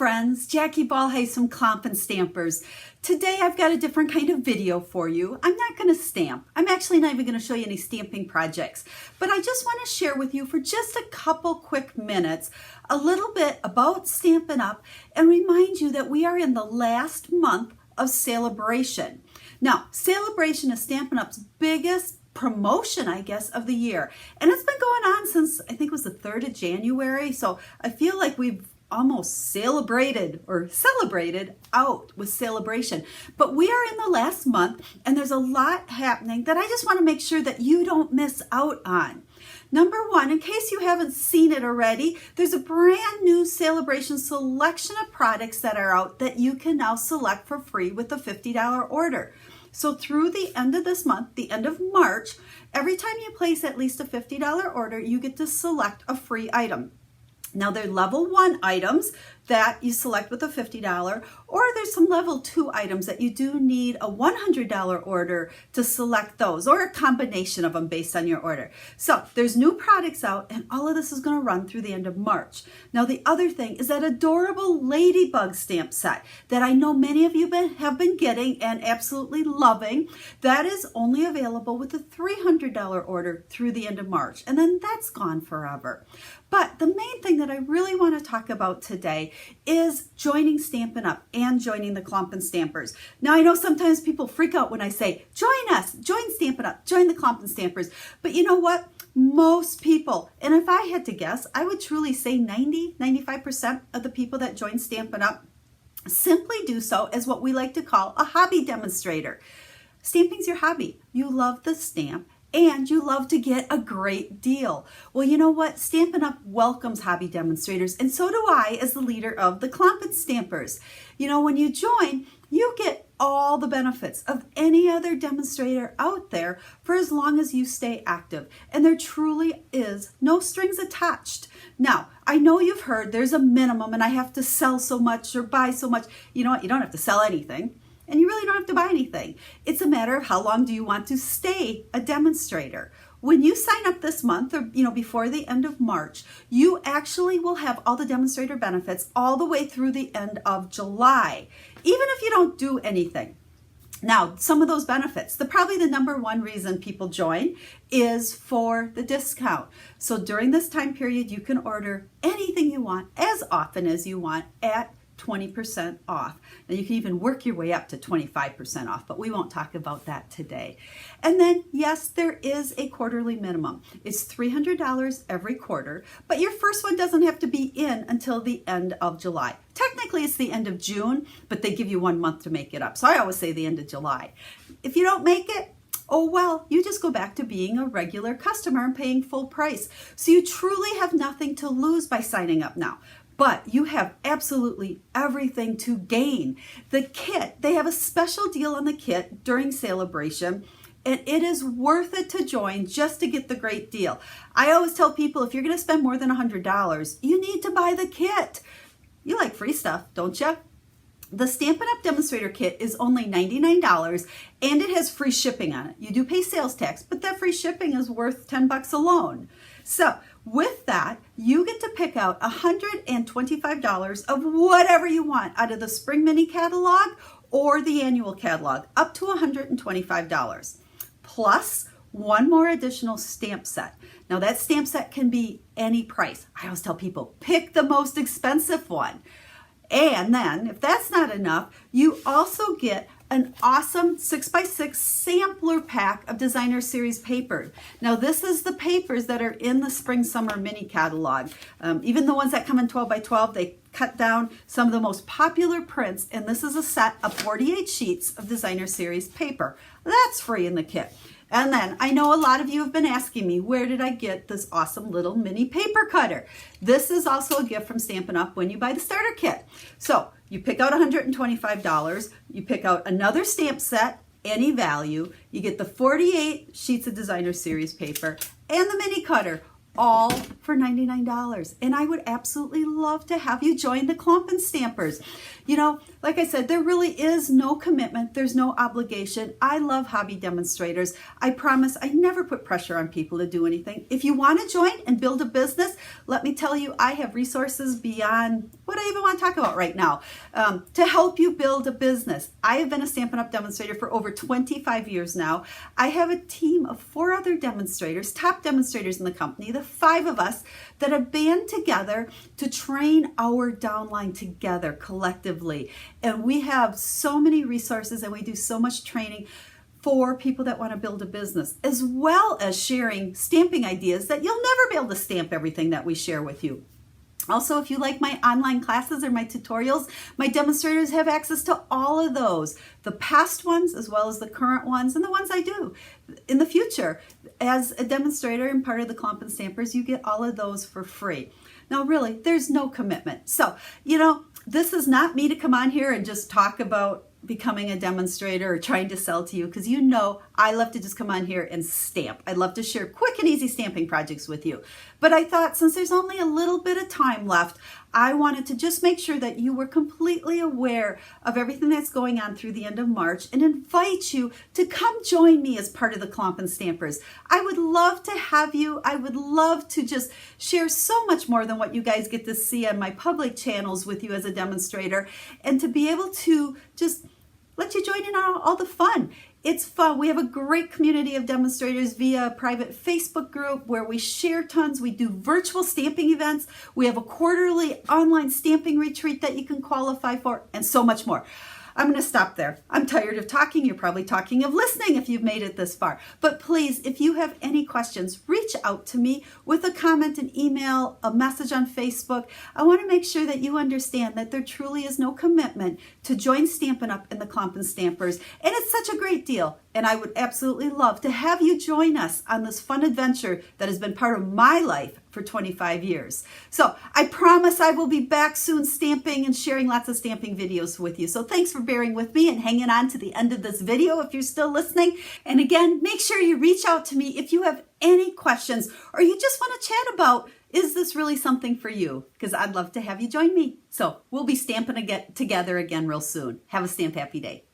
friends, Jackie Bolhuis from Klompen Stampers. Today I've got a different kind of video for you. I'm not going to stamp. I'm actually not even going to show you any stamping projects, but I just want to share with you for just a couple quick minutes a little bit about Stampin' Up! And remind you that we are in the last month of Sale-a-bration. Now, Sale-a-bration is Stampin' Up!'s biggest promotion, I guess, of the year. And it's been going on since, I think it was the 3rd of January. So I feel like we've almost celebrated out with Sale-a-bration. But we are in the last month and there's a lot happening that I just want to make sure that you don't miss out on. Number one, in case you haven't seen it already, there's a brand new Sale-a-bration selection of products that are out that you can now select for free with a $50 order. So through the end of this month, the end of March, every time you place at least a $50 order, you get to select a free item. Now, they're level 1 items that you select with a $50, or there's some level 2 items that you do need a $100 order to select those, or a combination of them based on your order. So there's new products out, and all of this is going to run through the end of March. Now, the other thing is that adorable ladybug stamp set that I know many of you have been getting and absolutely loving. That is only available with a $300 order through the end of March, and then that's gone forever. But the main thing that I really want to talk about today is joining Stampin' Up! And joining the Klompen Stampers. Now, I know sometimes people freak out when I say, join us, join Stampin' Up!, join the Klompen Stampers. But you know what? Most people, and if I had to guess, I would truly say 95% of the people that join Stampin' Up! Simply do so as what we like to call a hobby demonstrator. Stamping's your hobby. You love the stamp, and you love to get a great deal. Well, you know what? Stampin' Up! Welcomes hobby demonstrators, and so do I as the leader of the Klompen Stampers. You know, when you join, you get all the benefits of any other demonstrator out there for as long as you stay active. And there truly is no strings attached. Now, I know you've heard there's a minimum and I have to sell so much or buy so much. You know what? You don't have to sell anything. And you really don't have to buy anything. It's a matter of how long do you want to stay a demonstrator. When you sign up this month or before the end of March, you actually will have all the demonstrator benefits all the way through the end of July, even if you don't do anything. Now, some of those benefits, probably the number one reason people join is for the discount. So during this time period, you can order anything you want as often as you want at 20% off. Now you can even work your way up to 25% off, but we won't talk about that today. And then, yes, there is a quarterly minimum. It's $300 every quarter, but your first one doesn't have to be in until the end of July. Technically, it's the end of June, but they give you 1 month to make it up. So I always say the end of July. If you don't make it, oh well, you just go back to being a regular customer and paying full price. So you truly have nothing to lose by signing up now. But you have absolutely everything to gain. The kit, they have a special deal on the kit during Sale-a-bration, and it is worth it to join just to get the great deal. I always tell people if you're going to spend more than $100, you need to buy the kit. You like free stuff, don't you? The Stampin' Up! Demonstrator Kit is only $99 and it has free shipping on it. You do pay sales tax, but that free shipping is worth $10 alone. So with that, you get to pick out $125 of whatever you want out of the Spring Mini Catalog or the Annual Catalog, up to $125, plus one more additional stamp set. Now that stamp set can be any price. I always tell people, pick the most expensive one. And then, if that's not enough, you also get an awesome 6x6 sampler pack of designer series paper. Now, this is the papers that are in the Spring Summer Mini Catalog. Even the ones that come in 12x12, they cut down some of the most popular prints, and this is a set of 48 sheets of designer series paper. That's free in the kit. And then I know a lot of you have been asking me, where did I get this awesome little mini paper cutter? This is also a gift from Stampin' Up! When you buy the starter kit. So you pick out $125, you pick out another stamp set, any value, you get the 48 sheets of designer series paper and the mini cutter, all for $99. And I would absolutely love to have you join the Klompen Stampers. You know, like I said, there really is no commitment. There's no obligation. I love hobby demonstrators. I promise I never put pressure on people to do anything. If you want to join and build a business, let me tell you, I have resources beyond what I even want to talk about right now to help you build a business. I have been a Stampin' Up! Demonstrator for over 25 years now. I have a team of 4 other demonstrators, top demonstrators in the company, the 5 of us that have band together to train our downline together collectively. And we have so many resources and we do so much training for people that want to build a business, as well as sharing stamping ideas that you'll never be able to stamp everything that we share with you. Also, if you like my online classes or my tutorials, my demonstrators have access to all of those, the past ones as well as the current ones and the ones I do in the future. As a demonstrator and part of the Klompen Stampers, you get all of those for free. Now, really, there's no commitment. So, you know, this is not me to come on here and just talk about becoming a demonstrator or trying to sell to you, because you know I love to just come on here and stamp. I'd love to share quick and easy stamping projects with you. But I thought since there's only a little bit of time left, I wanted to just make sure that you were completely aware of everything that's going on through the end of March and invite you to come join me as part of the Klompen Stampers. I would love to have you. I would love to just share so much more than what you guys get to see on my public channels with you as a demonstrator, and to be able to just let you join in on all the fun. It's fun. We have a great community of demonstrators via a private Facebook group where we share tons. We do virtual stamping events. We have a quarterly online stamping retreat that you can qualify for, and so much more. I'm going to stop there. I'm tired of talking. You're probably talking of listening if you've made it this far. But please, if you have any questions, reach out to me with a comment, an email, a message on Facebook. I want to make sure that you understand that there truly is no commitment to join Stampin' Up! In the Klompen Stampers. And it's such a great deal. And I would absolutely love to have you join us on this fun adventure that has been part of my life for 25 years. So I promise I will be back soon stamping and sharing lots of stamping videos with you. So thanks for bearing with me and hanging on to the end of this video if you're still listening. And again, make sure you reach out to me if you have any questions or you just want to chat about, is this really something for you? Because I'd love to have you join me. So we'll be stamping together again real soon. Have a Stamp Happy Day.